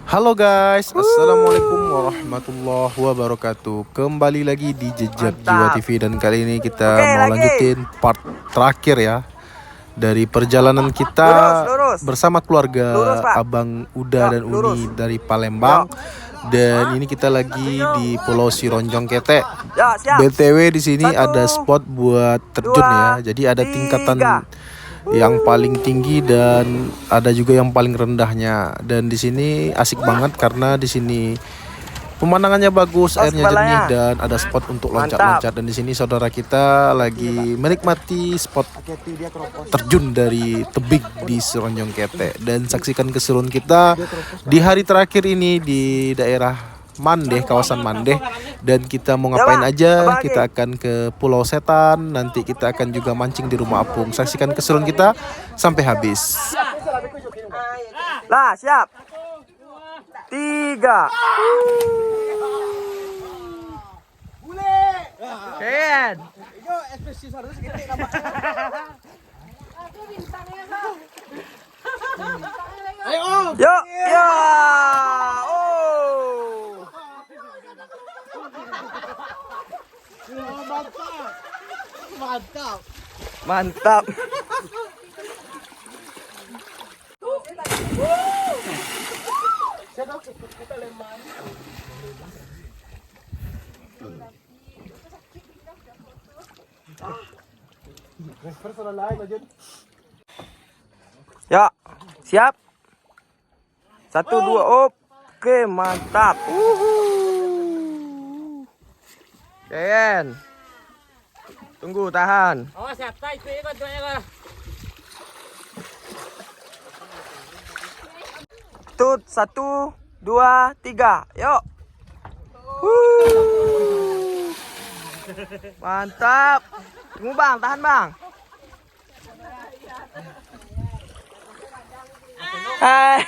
Halo guys, assalamualaikum warahmatullahi wabarakatuh. Kembali lagi di Jejak Jiwa TV dan kali ini kita mau lanjutin part terakhir ya dari perjalanan kita bersama keluarga Abang Uda dan Uni dari Palembang. Dan ini kita lagi di Pulau Sironjong Kete. BTW di sini ada spot buat terjun ya. Jadi ada tingkatan yang paling tinggi dan ada juga yang paling rendahnya. Dan di sini asik banget karena di sini pemandangannya bagus, airnya jernih dan ada spot untuk loncat-loncat. Dan di sini saudara kita lagi menikmati spot terjun dari tebing di Sironjong Kete. Dan saksikan keseruan kita di hari terakhir ini di daerah Mandeh, kawasan Mandeh. Dan kita mau ngapain aja, kita akan ke Pulau Setan. Nanti kita akan juga mancing di rumah apung. Saksikan keseruan kita sampai habis. Lah, siap. 3. Keren. Yuk, ya. Oh. Mantap. Ya, siap. 1, 2, oke, mantap. Keren. Tunggu, tahan. Oh, siap, tay, cuy, ikut, Tut, 1, 2, 3, yuk. Mantap. Tunggu bang, tahan bang. Hai.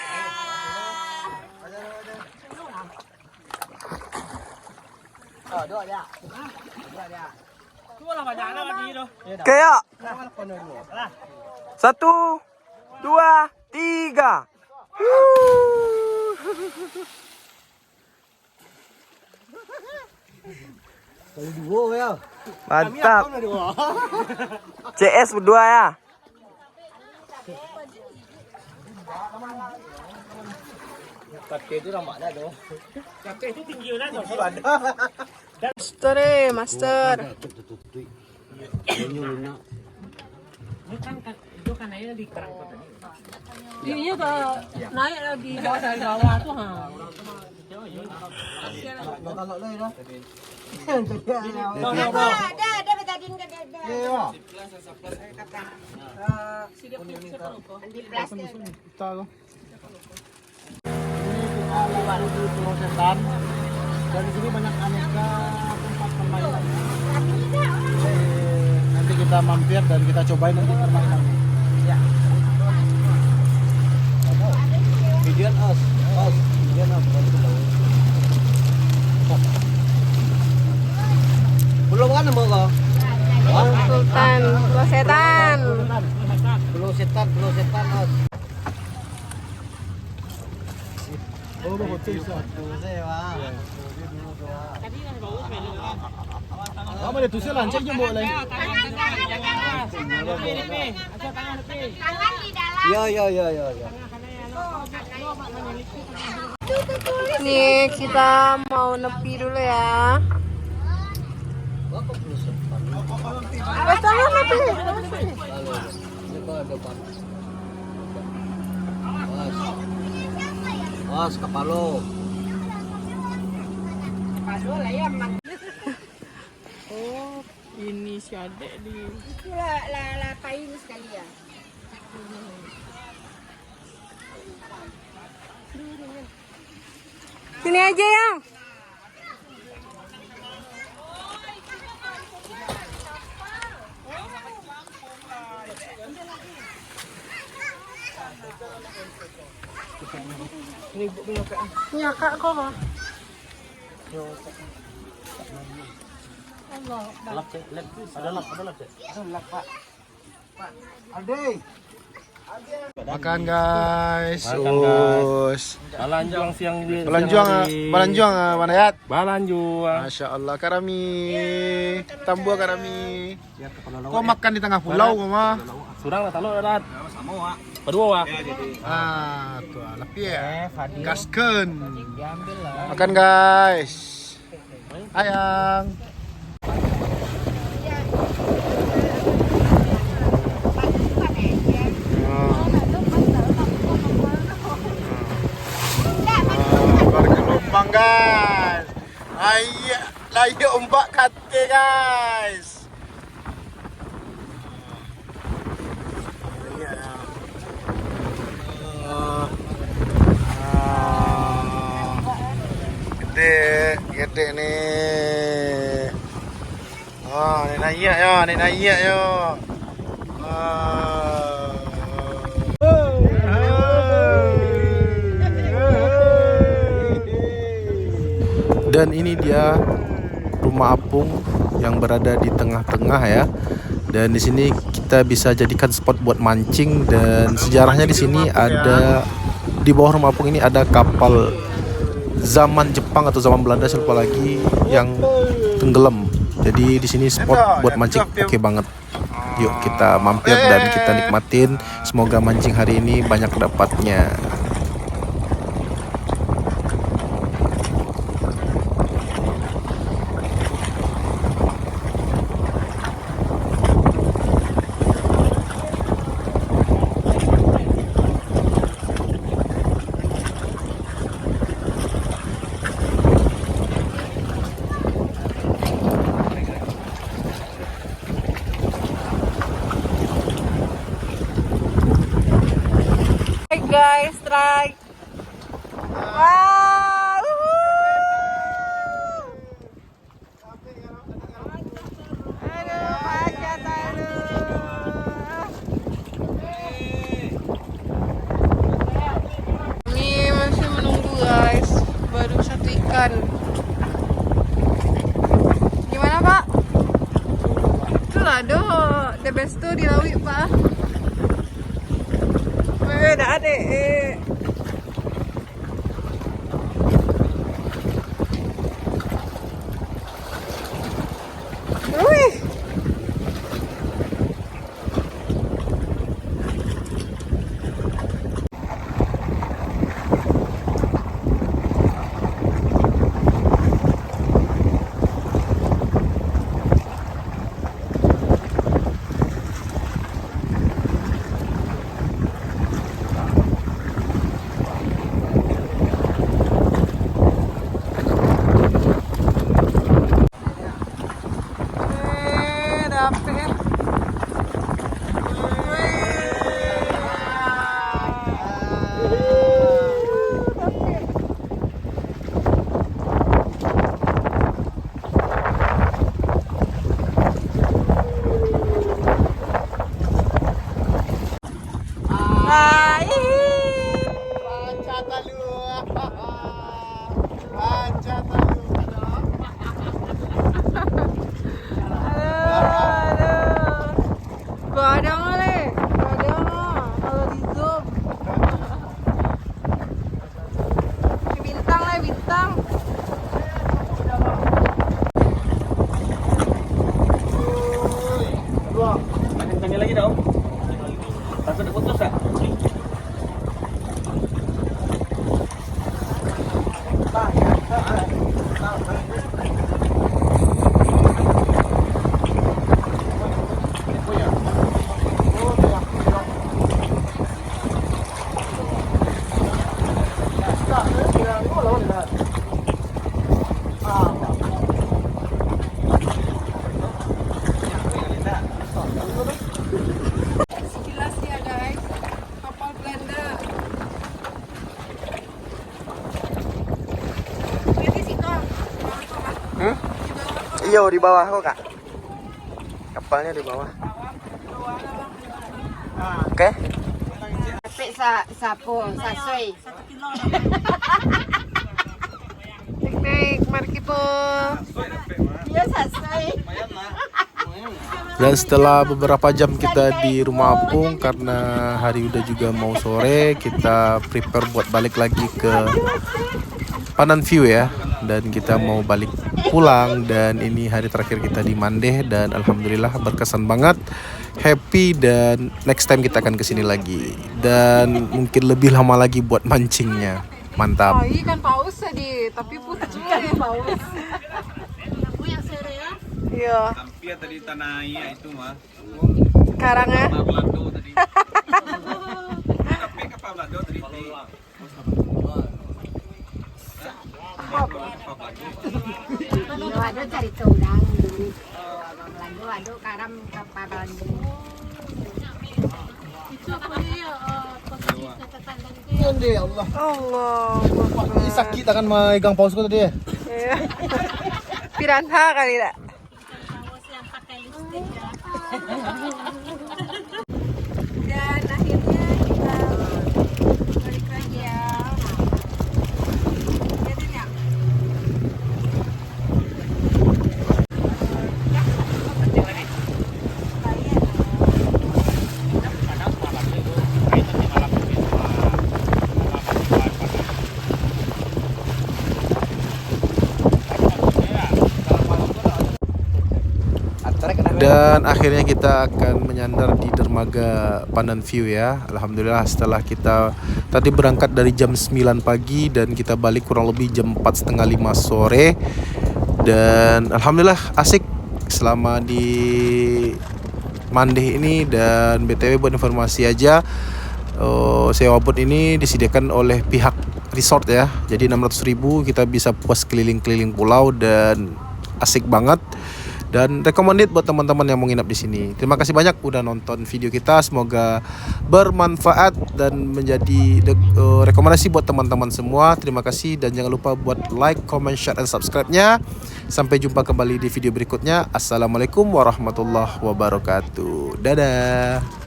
Oke ya. 1, 2, 3. Mantap. CS berdua ya. Capek itu tinggi lah tuh. Master master. Itu kan aja di kerang kota. Iya ke naik lagi dari bawah tuh ha. Ada betadin ke dada. Di plastik. Lewat di Pulau Setan dan di sini banyak aneka tempat permainan. Nanti kita mampir dan kita cobain nanti permainan. Ya. Videoan videoan belum kan mau kok? Sultan, Pulau Setan. Pulau Setan os. Oh, hotel satu sewa. Kamu ada tusil lanceng je boleh. Tangan di dalam. Ya. Nih kita mau nepi dulu ya. Sama nepi. Mas kapalo. Oh, ini si adek di. Itu lah pain sekali ya. Sini aja yang. Ini punya kak. Punya kak kok. Lap cek, ada lap cek. Ada lap pak. Ade. Makan guys. Balanjuang siang di Balanjuang mana ya? Balanjuang. Masya Allah Karami. Tambua Karami. Kau makan di tengah pulau kau mah? Surang lah talo rat. Kedua wa. Tuh lebih ya. Gasken. Makan guys. Ayang. Bergelombang guys. Ayo ombak kate guys. Gede nih. Oh, ini naik yo. Dan ini dia rumah apung yang berada di tengah-tengah ya. Dan di sini kita bisa jadikan spot buat mancing, dan sejarahnya di sini ada di bawah rumah apung ini ada kapal zaman Jepang atau zaman Belanda saya lupa lagi yang tenggelam. Jadi di sini spot buat mancing oke banget. Yuk kita mampir dan kita nikmatin. Semoga mancing hari ini banyak dapatnya. Guys, strike. Wow. Aduh, pacat Kami masih menunggu guys, baru satu ikan. Gimana Pak? Itulah the best tuh di Lawi Pak. Dah ada. Wih. Sekilas ya guys, kapal Belanda. Ini sih kak. Iya di bawah kok kak. Kapalnya di bawah. Oke. Tapi sapo, sasoi. Naik, mari kita. Iya sasoi. Dan setelah beberapa jam kita di rumah apung, karena hari udah juga mau sore, kita prepare buat balik lagi ke Panan View ya. Dan kita mau balik pulang, dan ini hari terakhir kita di Mandeh, dan alhamdulillah berkesan banget, happy, dan next time kita akan kesini lagi, dan mungkin lebih lama lagi buat mancingnya. Mantap. Ikan paus tadi, tapi putih ya. Paus. Iya. Hampir tadi tanah iya itu mah. Karangnya. Belado tadi. Tapi kapal belado tadi. Waduh cari tudang. Waduh karam kapal Belanda. Ya Allah. Allah. Ini sakit akan megang pausku tadi ya. Iya. Piranha kali dah. Dan akhirnya kita balik lagi ya. Jadi ya. Dan akhirnya kita akan menyandar di dermaga Panan View ya. Alhamdulillah setelah kita tadi berangkat dari jam 9 pagi dan kita balik kurang lebih jam 4:30 sore. Dan alhamdulillah asik selama di Mandeh ini. Dan BTW buat informasi aja, sewa boat ini disediakan oleh pihak resort ya. Jadi 600.000 kita bisa puas keliling-keliling pulau dan asik banget. Dan recommended buat teman-teman yang mau nginap di sini. Terima kasih banyak udah nonton video kita. Semoga bermanfaat dan menjadi rekomendasi buat teman-teman semua. Terima kasih dan jangan lupa buat like, comment, share, dan subscribe-nya. Sampai jumpa kembali di video berikutnya. Assalamualaikum warahmatullahi wabarakatuh. Dadah.